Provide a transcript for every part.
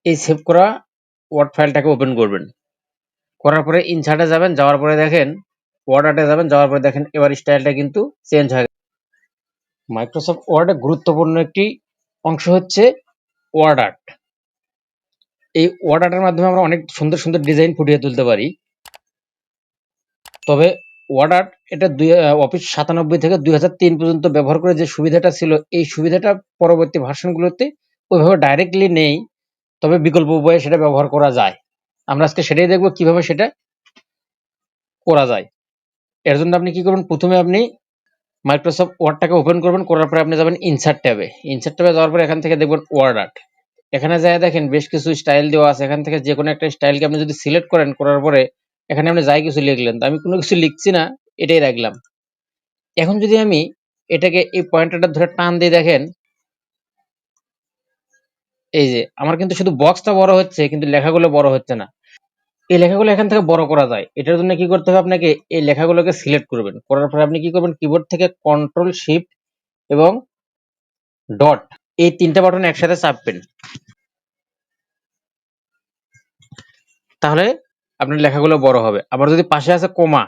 এই সেভ করা word ফাইলটাকে open করবেন। করার পরে ইনসার্টে যাবেন, যাওয়ার পরে দেখেন ওয়ার্ড আর্টে যাবেন, যাওয়ার পরে দেখেন এবার স্টাইলটা কিন্তু চেঞ্জ হয়ে গেছে। মাইক্রোসফট ওয়ার্ডে গুরুত্বপূর্ণ একটি অংশ হচ্ছে ওয়ার্ড আর্ট। এই ওয়ার্ড আর্টের মাধ্যমে আমরা অনেক সুন্দর সুন্দর ডিজাইন ফুটিয়ে তুলতে পারি। তবে ওয়ার্ড আর্ট এটা অফিস 97 থেকে 2003 পর্যন্ত ব্যবহার করে যে সুবিধাটা ছিল, এই সুবিধাটা পরবর্তী ভার্সনগুলোতে ওইভাবে ডাইরেক্টলি নেই, তবে বিকল্প উপায়ে সেটা ব্যবহার করা যায়। আমরা আজকে সেটাই দেখব কিভাবে সেটা করা যায়। এর জন্য আপনি কি করবেন, প্রথমে আপনি মাইক্রোসফট ওয়ার্ডটাকে ওপেন করবেন, করার পরে আপনি যাবেন ইনসার্ট ট্যাবে। ইনসার্ট ট্যাবে যাওয়ার পরে এখান থেকে দেখবেন ওয়ার্ড আর্ট। এখানে যায় দেখেন বেশ কিছু স্টাইল দেওয়া আছে। এখান থেকে যে কোনো একটা স্টাইলকে আপনি যদি সিলেক্ট করেন, করার পরে এখানে আপনি যাই কিছু লিখলেন, তো আমি কোনো কিছু লিখছি না, এটাই রাখলাম। এখন যদি আমি এটাকে এই পয়েন্টারটা ধরে টান দিয়ে দেখেন, এই যে আমার কিন্তু শুধু বক্সটা বড় হচ্ছে কিন্তু লেখাগুলো বড় হচ্ছে না। এই লেখাগুলো এখান থেকে বড় করা যায়। এটার জন্য কি করতে হবে, আপনাকে এই লেখাগুলোকে সিলেক্ট করবেন, করার পরে আপনি কি করবেন, কিবোর্ড থেকে কন্ট্রোল শিফট এবং ডট এই তিনটা বাটন একসাথে চাপবেন। তাহলে আপনার লেখাগুলো বড় হবে। আবার যদি পাশে আছে কমা,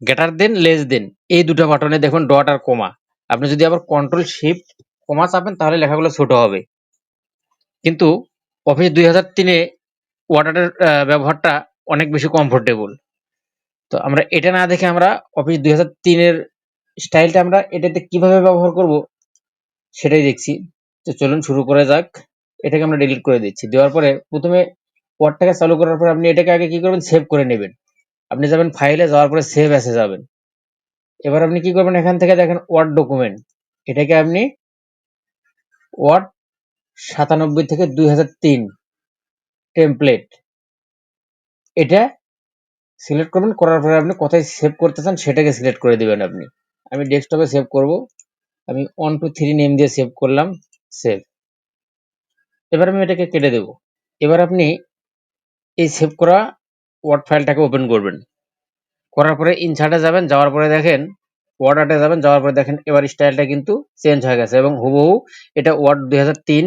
গ্রেটার দেন, লেস দেন, এই দুটো বাটনে দেখুন ডট আর কমা। আপনি যদি আবার কন্ট্রোল শিফট কমা চাপেন তাহলে লেখাগুলো ছোট হবে। কিন্তু অফিস 2003-এ ওয়ার্ডের ব্যবহারটা অনেক বেশি কমফোর্টেবল। তো আমরা এটা না দেখে আমরা অফিস 2003-এর স্টাইলটা আমরা এটাতে কিভাবে ব্যবহার করব সেটাই দেখছি। তো চলুন শুরু করা যাক। এটাকে আমরা ডিলিট করে দিচ্ছি। দেওয়ার পরে প্রথমে ওয়ার্ডটাকে চালু করার পরে আপনি এটাকে আগে কি করবেন, সেভ করে নেবেন। আপনি যাবেন ফাইলে, যাওয়ার পরে সেভ অ্যাসে যাবেন। এবার আপনি কি করবেন, এখান থেকে দেখেন ওয়ার্ড ডকুমেন্ট, এটাকে আপনি ওয়ার্ড 97 থেকে 2003 টেমপ্লেট এটা সিলেক্ট করবেন। করার পরে আপনি কোথায় সেভ করতে চান সেটাকে সিলেক্ট করে দিবেন। আমি ডেস্কটপে সেভ করব। আমি 1 2 3 নেম দিয়ে সেভ করলাম, সেভ। এবার আমি এটাকে কেটে দেব। এবার আপনি এই সেভ করা ওয়ার্ড ফাইলটাকে ওপেন করবেন। করার পরে ইনসার্টে যাবেন, যাওয়ার পরে দেখেন ওয়ার্ড আর্টে যাবেন, যাওয়ার পরে দেখেন এবার স্টাইলটা কিন্তু চেঞ্জ হয়ে গেছে এবং হুবহু এটা ওয়ার্ড 2003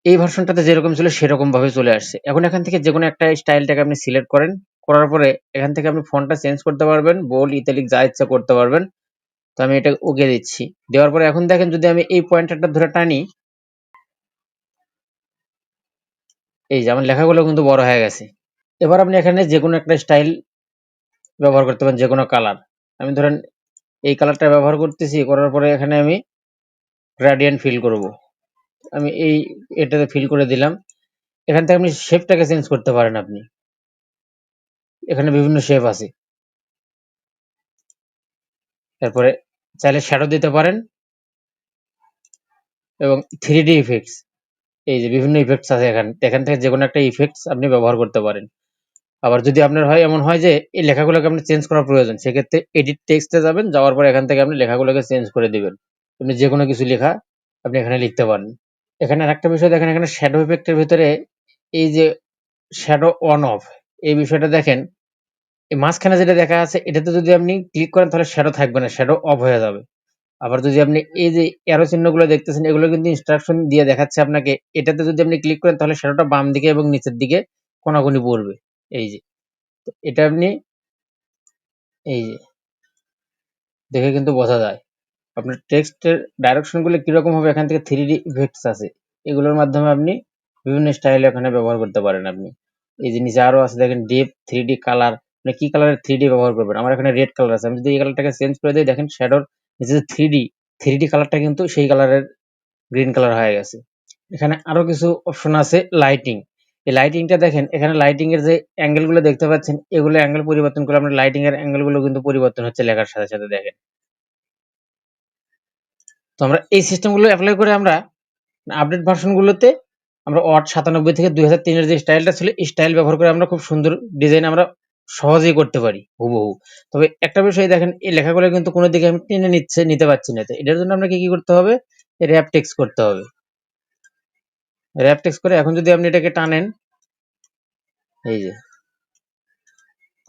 এই ভার্সনটাতে যেরকম ছিল সেরকম ভাবে চলে আসছে। এখন এখান থেকে যে কোনো একটা স্টাইলটাকে আপনি সিলেক্ট করেন, করার পরে এখান থেকে আপনি ফন্টটা চেঞ্জ করতে পারবেন, বোল্ড, ইতালিক যা ইচ্ছা করতে পারবেন। তো আমি এটা ওকে দিচ্ছি। দেওয়ার পরে এখন দেখেন যদি আমি এই পয়েন্টারটা ধরে টানি, এই যে আমার লেখাগুলো কিন্তু বড় হয়ে গেছে। এবার আপনি এখানে যে কোনো একটা স্টাইল ব্যবহার করতে পারেন, যে কোনো কালার। আমি ধরেন এই কালারটা ব্যবহার করতেছি, করার পরে এখানে আমি গ্রেডিয়েন্ট ফিল করব। আমি এটাতে ফিল করে দিলাম। এখান থেকে আপনি শেপটাকে চেঞ্জ করতে পারেন। আপনি এখানে বিভিন্ন শেপ আছে। তারপরে চাইলে শ্যাডো দিতে পারেন এবং 3D ইফেক্টস, এই যে বিভিন্ন ইফেক্টস আছে এখান থেকে যে কোনো একটা ইফেক্টস আপনি ব্যবহার করতে পারেন। আবার যদি আপনার এমন হয় যে এই লেখাগুলোকে আপনি চেঞ্জ করার প্রয়োজন, সেক্ষেত্রে এডিট টেক্সটে যাবেন, যাওয়ার পরে এখান থেকে আপনি লেখাগুলোকে চেঞ্জ করে দিবেন। আপনি যে কোনো কিছু লেখা আপনি এখানে লিখতে পারেন। এখানে আরেকটা বিষয় দেখেন, এখানে শ্যাডো ইফেক্টের ভিতরে এই যে শ্যাডো অন অফ, এই বিষয়টা দেখেন। এই মাঝখানে যেটা দেখা আছে এটাতে যদি আপনি ক্লিক করেন তাহলে শ্যাডো থাকবে না, শ্যাডো অফ হয়ে যাবে। আবার যদি আপনি এই যে অ্যারো চিহ্নগুলো দেখতেছেন, এগুলো কিন্তু ইনস্ট্রাকশন দিয়ে দেখাচ্ছে আপনাকে। এটাতে যদি আপনি ক্লিক করেন তাহলে শ্যাডোটা বাম দিকে এবং নিচের দিকে কোনাকুনি পড়বে। এই যে এটা আপনি এই যে দেখে কিন্তু বোঝা যায়। আপনার টেক্সটের ডাইরেকশন গুলো কিরকম হবে, এখান থেকে 3D ইফেক্টস আছে, এগুলোর মাধ্যমে আপনি বিভিন্ন স্টাইল এখানে ব্যবহার করতে পারেন। আপনি এই যে নিচে আরো আছে দেখেন ডিপ 3D কালার, মানে কি কালারের 3D ব্যবহার করবেন। আমার এখানে রেড কালার আছে, আমি যদি এই কালারটাকে চেঞ্জ করে দিই দেখেন শ্যাডোর নিচে যে 3D কালারটা কিন্তু সেই কালারের গ্রিন কালার হয়ে গেছে। এখানে আরো কিছু অপশন আছে, লাইটিং। এই লাইটিংটা দেখেন, এখানে লাইটিং এর যে অ্যাঙ্গেল গুলো দেখতে পাচ্ছেন, এগুলো অ্যাঙ্গেল পরিবর্তন করে আপনার লাইটিং এর অ্যাঙ্গেল গুলো কিন্তু পরিবর্তন হচ্ছে লেখার সাথে সাথে দেখেন। তো আমরা এই সিস্টেম গুলো অ্যাপ্লাই করে আমরা আপডেট ভার্সন গুলোতে আমরা ওয়ার্ড 97 থেকে 2003 এর যে স্টাইলটা ছিল এই স্টাইল ব্যবহার করে আমরা খুব সুন্দর ডিজাইন আমরা সহজেই করতে পারি হুবহু। তবে একটা বিষয় দেখেন, এই লেখাগুলো কিন্তু কোনো দিকে আমি টেনে নিতে পারছি না। তো এটার জন্য আপনাকে কি করতে হবে, র‍্যাপ টেক্সট করতে হবে। র‍্যাপ টেক্সট করে এখন যদি আপনি এটাকে টানেন, এই যে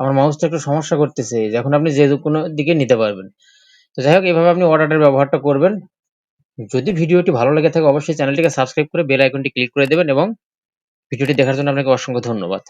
আমার মাউসটা একটু সমস্যা করতেছে, এই যে এখন আপনি যে কোনো দিকে নিতে পারবেন। তো যাই হোক, এভাবে আপনি ওয়ার্ড ব্যবহারটা করবেন। যদি ভিডিওটি ভালো লেগে থাকে অবশ্যই চ্যানেলটিকে সাবস্ক্রাইব করে বেল আইকনটি ক্লিক করে দেবেন এবং ভিডিওটি দেখার জন্য আপনাকে অসংখ্য ধন্যবাদ।